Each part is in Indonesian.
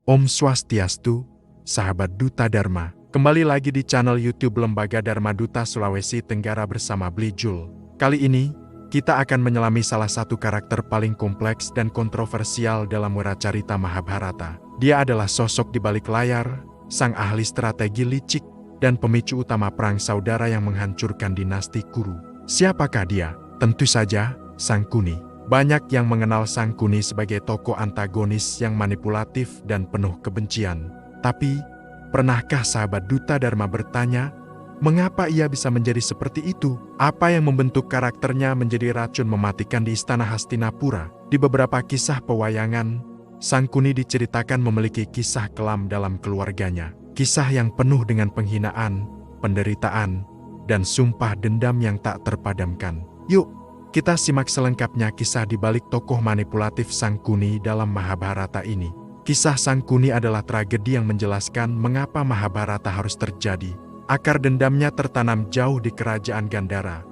Om Swastiastu, sahabat Duta Dharma. Kembali lagi di channel YouTube Lembaga Dharma Duta Sulawesi Tenggara bersama Blijul. Kali ini, kita akan menyelami salah satu karakter paling kompleks dan kontroversial dalam Wiracarita Mahabharata. Dia adalah sosok di balik layar, sang ahli strategi licik, dan pemicu utama perang saudara yang menghancurkan dinasti Kuru. Siapakah dia? Tentu saja, Sangkuni. Banyak yang mengenal Sangkuni sebagai tokoh antagonis yang manipulatif dan penuh kebencian. Tapi, pernahkah sahabat Duta Dharma bertanya, mengapa ia bisa menjadi seperti itu? Apa yang membentuk karakternya menjadi racun mematikan di Istana Hastinapura? Di beberapa kisah pewayangan, Sangkuni diceritakan memiliki kisah kelam dalam keluarganya. Kisah yang penuh dengan penghinaan, penderitaan, dan sumpah dendam yang tak terpadamkan. Yuk, kita simak selengkapnya kisah di balik tokoh manipulatif Sangkuni dalam Mahabharata ini. Kisah Sangkuni adalah tragedi yang menjelaskan mengapa Mahabharata harus terjadi. Akar dendamnya tertanam jauh di kerajaan Gandhara,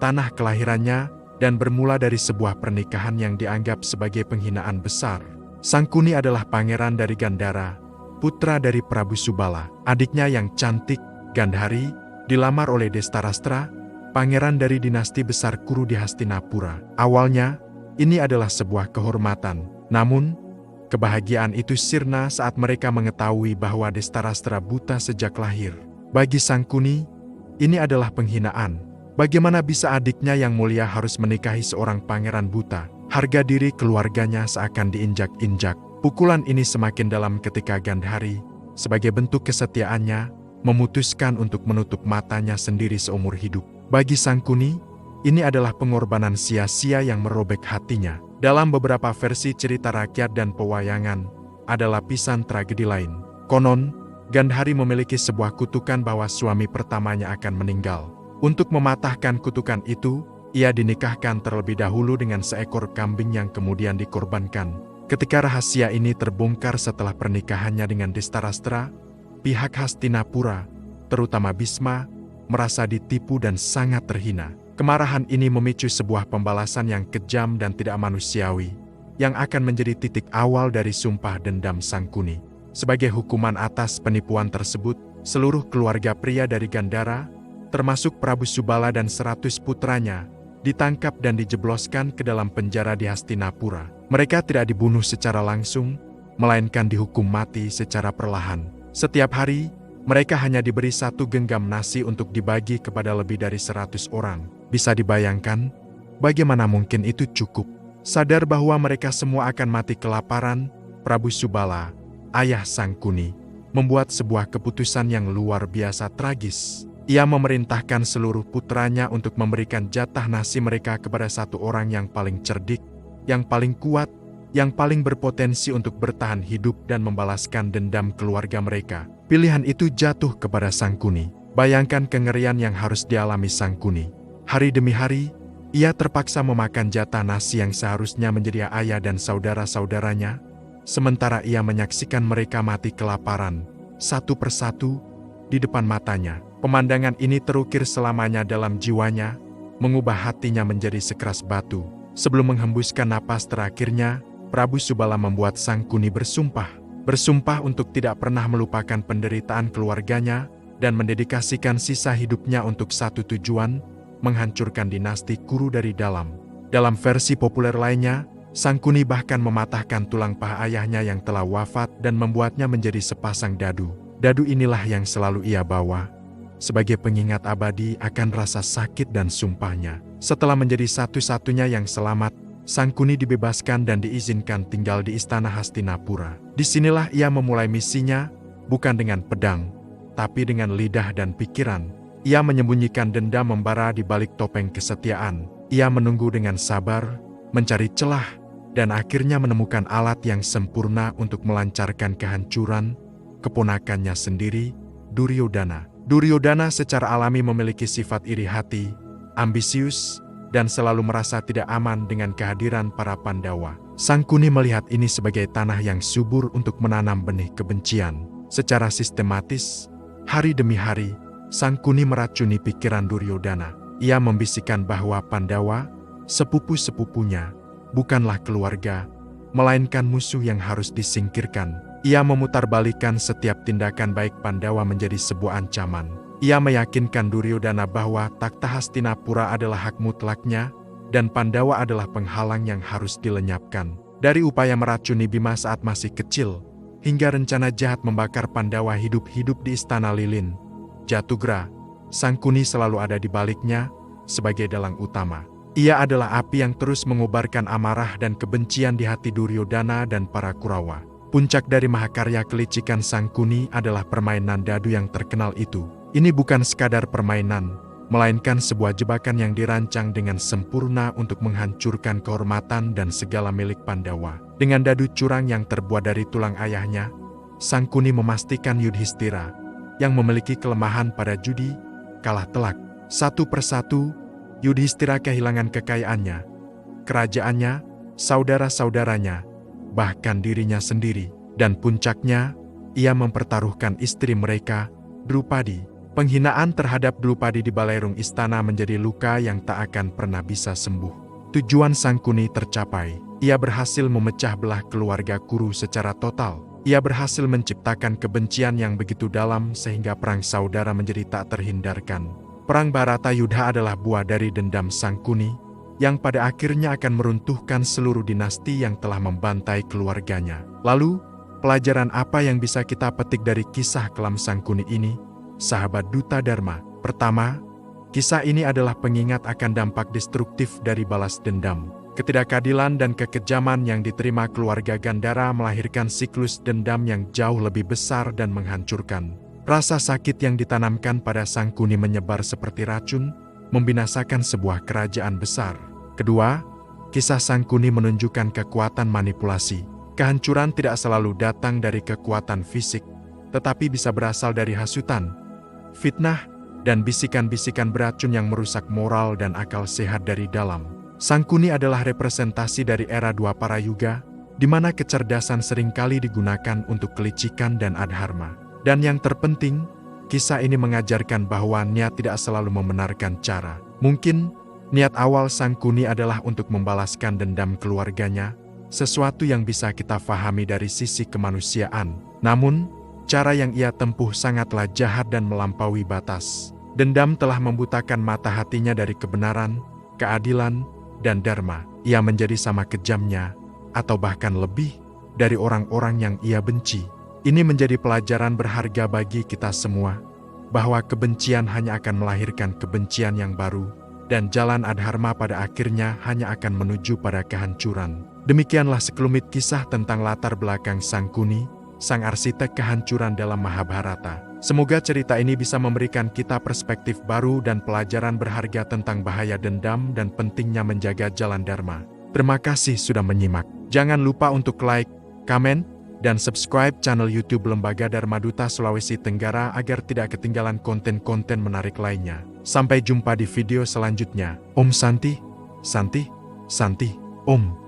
tanah kelahirannya, dan bermula dari sebuah pernikahan yang dianggap sebagai penghinaan besar. Sangkuni adalah pangeran dari Gandhara, putra dari Prabu Subala. Adiknya yang cantik, Gandhari, dilamar oleh Destarastra, pangeran dari dinasti besar Kuru di Hastinapura. Awalnya, ini adalah sebuah kehormatan. Namun, kebahagiaan itu sirna saat mereka mengetahui bahwa Destarastra buta sejak lahir. Bagi Sangkuni, ini adalah penghinaan. Bagaimana bisa adiknya yang mulia harus menikahi seorang pangeran buta? Harga diri keluarganya seakan diinjak-injak. Pukulan ini semakin dalam ketika Gandhari, sebagai bentuk kesetiaannya, memutuskan untuk menutup matanya sendiri seumur hidup. Bagi Sangkuni, ini adalah pengorbanan sia-sia yang merobek hatinya. Dalam beberapa versi cerita rakyat dan pewayangan, ada lapisan tragedi lain. Konon, Gandhari memiliki sebuah kutukan bahwa suami pertamanya akan meninggal. Untuk mematahkan kutukan itu, ia dinikahkan terlebih dahulu dengan seekor kambing yang kemudian dikorbankan. Ketika rahasia ini terbongkar setelah pernikahannya dengan Destarastra, pihak Hastinapura, terutama Bisma, merasa ditipu dan sangat terhina. Kemarahan ini memicu sebuah pembalasan yang kejam dan tidak manusiawi, yang akan menjadi titik awal dari sumpah dendam Sangkuni. Sebagai hukuman atas penipuan tersebut, seluruh keluarga pria dari Gandhara, termasuk Prabu Subala dan 100 putranya, ditangkap dan dijebloskan ke dalam penjara di Hastinapura. Mereka tidak dibunuh secara langsung, melainkan dihukum mati secara perlahan. Setiap hari, mereka hanya diberi 1 genggam nasi untuk dibagi kepada lebih dari 100 orang. Bisa dibayangkan, bagaimana mungkin itu cukup? Sadar bahwa mereka semua akan mati kelaparan, Prabu Subala, ayah Sangkuni, membuat sebuah keputusan yang luar biasa tragis. Ia memerintahkan seluruh putranya untuk memberikan jatah nasi mereka kepada 1 orang yang paling cerdik, yang paling kuat, yang paling berpotensi untuk bertahan hidup dan membalaskan dendam keluarga mereka. Pilihan itu jatuh kepada Sangkuni. Bayangkan kengerian yang harus dialami Sangkuni. Hari demi hari, ia terpaksa memakan jatah nasi yang seharusnya menjadi ayah dan saudara-saudaranya, sementara ia menyaksikan mereka mati kelaparan, satu persatu, di depan matanya. Pemandangan ini terukir selamanya dalam jiwanya, mengubah hatinya menjadi sekeras batu. Sebelum menghembuskan napas terakhirnya, Prabu Subala membuat Sangkuni bersumpah untuk tidak pernah melupakan penderitaan keluarganya dan mendedikasikan sisa hidupnya untuk satu tujuan, menghancurkan dinasti Kuru dari dalam. Dalam versi populer lainnya, Sangkuni bahkan mematahkan tulang paha ayahnya yang telah wafat dan membuatnya menjadi sepasang dadu. Dadu inilah yang selalu ia bawa, sebagai pengingat abadi akan rasa sakit dan sumpahnya. Setelah menjadi satu-satunya yang selamat, Sangkuni dibebaskan dan diizinkan tinggal di Istana Hastinapura. Disinilah ia memulai misinya, bukan dengan pedang, tapi dengan lidah dan pikiran. Ia menyembunyikan dendam membara di balik topeng kesetiaan. Ia menunggu dengan sabar, mencari celah, dan akhirnya menemukan alat yang sempurna untuk melancarkan kehancuran keponakannya sendiri, Duryodhana. Duryodhana secara alami memiliki sifat iri hati, ambisius, dan selalu merasa tidak aman dengan kehadiran para Pandawa. Sangkuni melihat ini sebagai tanah yang subur untuk menanam benih kebencian. Secara sistematis, hari demi hari, Sangkuni meracuni pikiran Duryodhana. Ia membisikkan bahwa Pandawa, sepupu-sepupunya, bukanlah keluarga, melainkan musuh yang harus disingkirkan. Ia memutarbalikkan setiap tindakan baik Pandawa menjadi sebuah ancaman. Ia meyakinkan Duryodana bahwa takhta Hastinapura adalah hak mutlaknya, dan Pandawa adalah penghalang yang harus dilenyapkan. Dari upaya meracuni Bima saat masih kecil, hingga rencana jahat membakar Pandawa hidup-hidup di Istana Lilin, Jatugra, Sangkuni selalu ada di baliknya, sebagai dalang utama. Ia adalah api yang terus mengobarkan amarah dan kebencian di hati Duryodana dan para Kurawa. Puncak dari mahakarya kelicikan Sangkuni adalah permainan dadu yang terkenal itu. Ini bukan sekadar permainan, melainkan sebuah jebakan yang dirancang dengan sempurna untuk menghancurkan kehormatan dan segala milik Pandawa. Dengan dadu curang yang terbuat dari tulang ayahnya, Sangkuni memastikan Yudhistira, yang memiliki kelemahan pada judi, kalah telak. Satu persatu, Yudhistira kehilangan kekayaannya, kerajaannya, saudara-saudaranya, bahkan dirinya sendiri. Dan puncaknya, ia mempertaruhkan istri mereka, Drupadi. Penghinaan terhadap Drupadi di balerung istana menjadi luka yang tak akan pernah bisa sembuh. Tujuan Sangkuni tercapai. Ia berhasil memecah belah keluarga Kuru secara total. Ia berhasil menciptakan kebencian yang begitu dalam sehingga perang saudara menjadi tak terhindarkan. Perang Bharatayuddha adalah buah dari dendam Sangkuni, yang pada akhirnya akan meruntuhkan seluruh dinasti yang telah membantai keluarganya. Lalu, pelajaran apa yang bisa kita petik dari kisah kelam Sangkuni ini? Sahabat Duta Dharma. Pertama, kisah ini adalah pengingat akan dampak destruktif dari balas dendam. Ketidakadilan dan kekejaman yang diterima keluarga Gandhara melahirkan siklus dendam yang jauh lebih besar dan menghancurkan. Rasa sakit yang ditanamkan pada Sangkuni menyebar seperti racun, membinasakan sebuah kerajaan besar. Kedua, kisah Sangkuni menunjukkan kekuatan manipulasi. Kehancuran tidak selalu datang dari kekuatan fisik, tetapi bisa berasal dari hasutan, fitnah, dan bisikan-bisikan beracun yang merusak moral dan akal sehat dari dalam. Sangkuni adalah representasi dari era Dwapara Yuga, di mana kecerdasan seringkali digunakan untuk kelicikan dan adharma. Dan yang terpenting, kisah ini mengajarkan bahwa niat tidak selalu membenarkan cara. Mungkin, niat awal Sangkuni adalah untuk membalaskan dendam keluarganya, sesuatu yang bisa kita fahami dari sisi kemanusiaan. Namun, cara yang ia tempuh sangatlah jahat dan melampaui batas. Dendam telah membutakan mata hatinya dari kebenaran, keadilan, dan dharma. Ia menjadi sama kejamnya, atau bahkan lebih, dari orang-orang yang ia benci. Ini menjadi pelajaran berharga bagi kita semua, bahwa kebencian hanya akan melahirkan kebencian yang baru, dan jalan adharma pada akhirnya hanya akan menuju pada kehancuran. Demikianlah sekelumit kisah tentang latar belakang Sangkuni, sang arsitek kehancuran dalam Mahabharata. Semoga cerita ini bisa memberikan kita perspektif baru dan pelajaran berharga tentang bahaya dendam dan pentingnya menjaga jalan dharma. Terima kasih sudah menyimak. Jangan lupa untuk like, komen, dan subscribe channel YouTube Lembaga Dharma Duta Sulawesi Tenggara agar tidak ketinggalan konten-konten menarik lainnya. Sampai jumpa di video selanjutnya. Om Santi, Santi, Santi, Om.